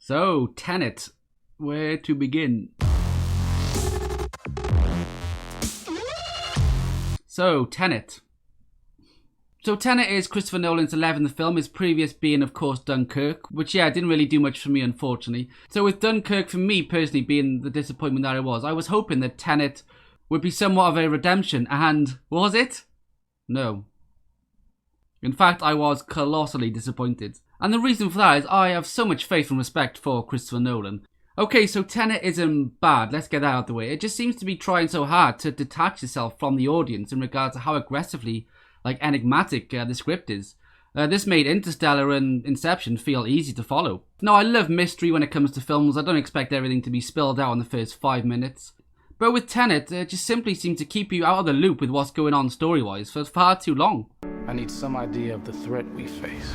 So, Tenet, where to begin? Tenet. Tenet is Christopher Nolan's 11th film, his previous being, of course, Dunkirk, which, didn't really do much for me, unfortunately. So with Dunkirk, for me, personally, being the disappointment that it was, I was hoping that Tenet would be somewhat of a redemption, and was it? No. In fact, I was colossally disappointed. And the reason for that is I have so much faith and respect for Christopher Nolan. Okay, so Tenet isn't bad, let's get that out of the way. It just seems to be trying so hard to detach itself from the audience in regards to how aggressively, enigmatic the script is. This made Interstellar and Inception feel easy to follow. Now, I love mystery when it comes to films. I don't expect everything to be spilled out in the first 5 minutes. But with Tenet, it just simply seemed to keep you out of the loop with what's going on story-wise for far too long. I need some idea of the threat we face.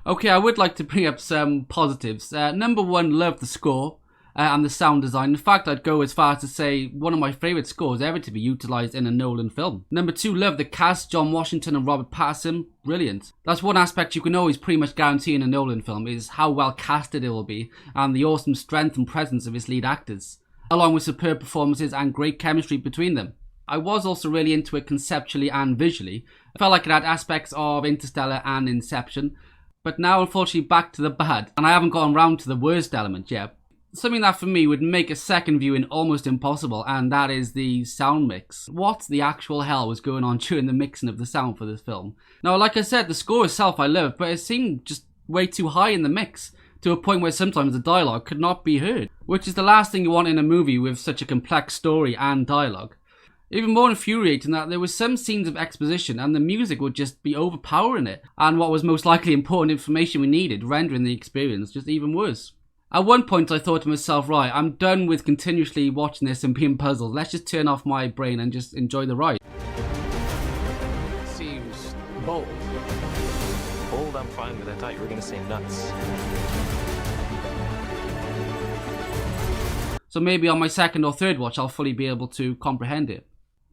Okay, I would like to bring up some positives. Number one, love the score and the sound design. In fact, I'd go as far as to say one of my favourite scores ever to be utilised in a Nolan film. Number two, love the cast. John Washington and Robert Pattinson, brilliant. That's one aspect you can always pretty much guarantee in a Nolan film, is how well casted it will be and the awesome strength and presence of its lead actors, along with superb performances and great chemistry between them. I was also really into it conceptually and visually. I felt like it had aspects of Interstellar and Inception. But now, unfortunately, back to the bad, and I haven't gone round to the worst element yet. Something that for me would make a second viewing almost impossible, and that is the sound mix. What the actual hell was going on during the mixing of the sound for this film? Now, like I said, the score itself I loved, but it seemed just way too high in the mix, to a point where sometimes the dialogue could not be heard, which is the last thing you want in a movie with such a complex story and dialogue. Even more infuriating that there were some scenes of exposition and the music would just be overpowering it, and what was most likely important information we needed, rendering the experience just even worse. At one point I thought to myself, right, I'm done with continuously watching this and being puzzled. Let's just turn off my brain and just enjoy the ride. Seems bold. Bold, I'm fine with. I thought you were going to say nuts. So maybe on my second or third watch I'll fully be able to comprehend it.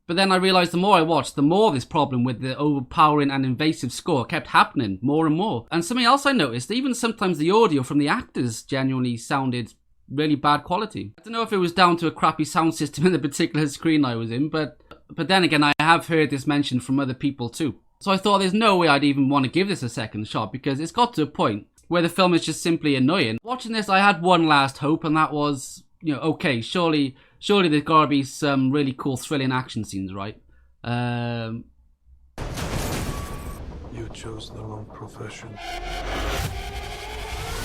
But then I realised the more I watched, the more this problem with the overpowering and invasive score kept happening more and more. And something else I noticed, even sometimes the audio from the actors genuinely sounded really bad quality. I don't know if it was down to a crappy sound system in the particular screen I was in, but then again I have heard this mentioned from other people too. So I thought there's no way I'd even want to give this a second shot, because it's got to a point where the film is just simply annoying. Watching this I had one last hope, and that was, okay, surely there's gotta be some really cool thrilling action scenes, right? You chose the wrong profession.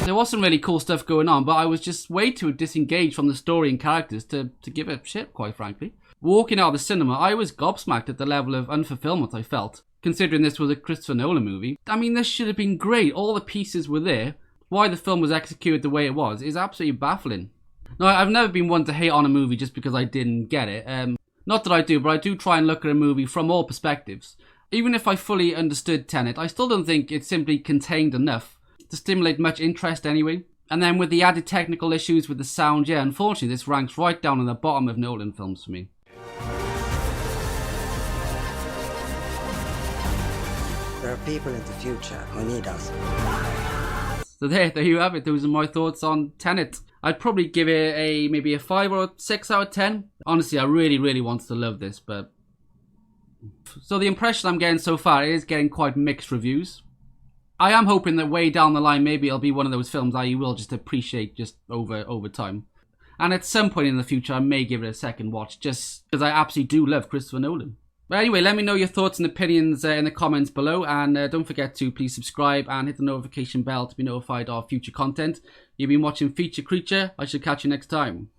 There was some really cool stuff going on, but I was just way too disengaged from the story and characters to give a shit, quite frankly. Walking out of the cinema, I was gobsmacked at the level of unfulfillment I felt, considering this was a Christopher Nolan movie. I mean, this should have been great. All the pieces were there. Why the film was executed the way it was is absolutely baffling. Now, I've never been one to hate on a movie just because I didn't get it. Not that I do, but I do try and look at a movie from all perspectives. Even if I fully understood Tenet, I still don't think it simply contained enough to stimulate much interest anyway. And then with the added technical issues with the sound, unfortunately this ranks right down on the bottom of Nolan films for me. There are people in the future who need us. So there you have it. Those are my thoughts on Tenet. I'd probably give it maybe a 5 or 6 out of 10. Honestly, I really want to love this, but... So the impression I'm getting so far is getting quite mixed reviews. I am hoping that way down the line, maybe it'll be one of those films I will just appreciate just over time. And at some point in the future, I may give it a second watch, just because I absolutely do love Christopher Nolan. But anyway, let me know your thoughts and opinions in the comments below, and don't forget to please subscribe and hit the notification bell to be notified of future content. You've been watching Feature Creature. I shall catch you next time.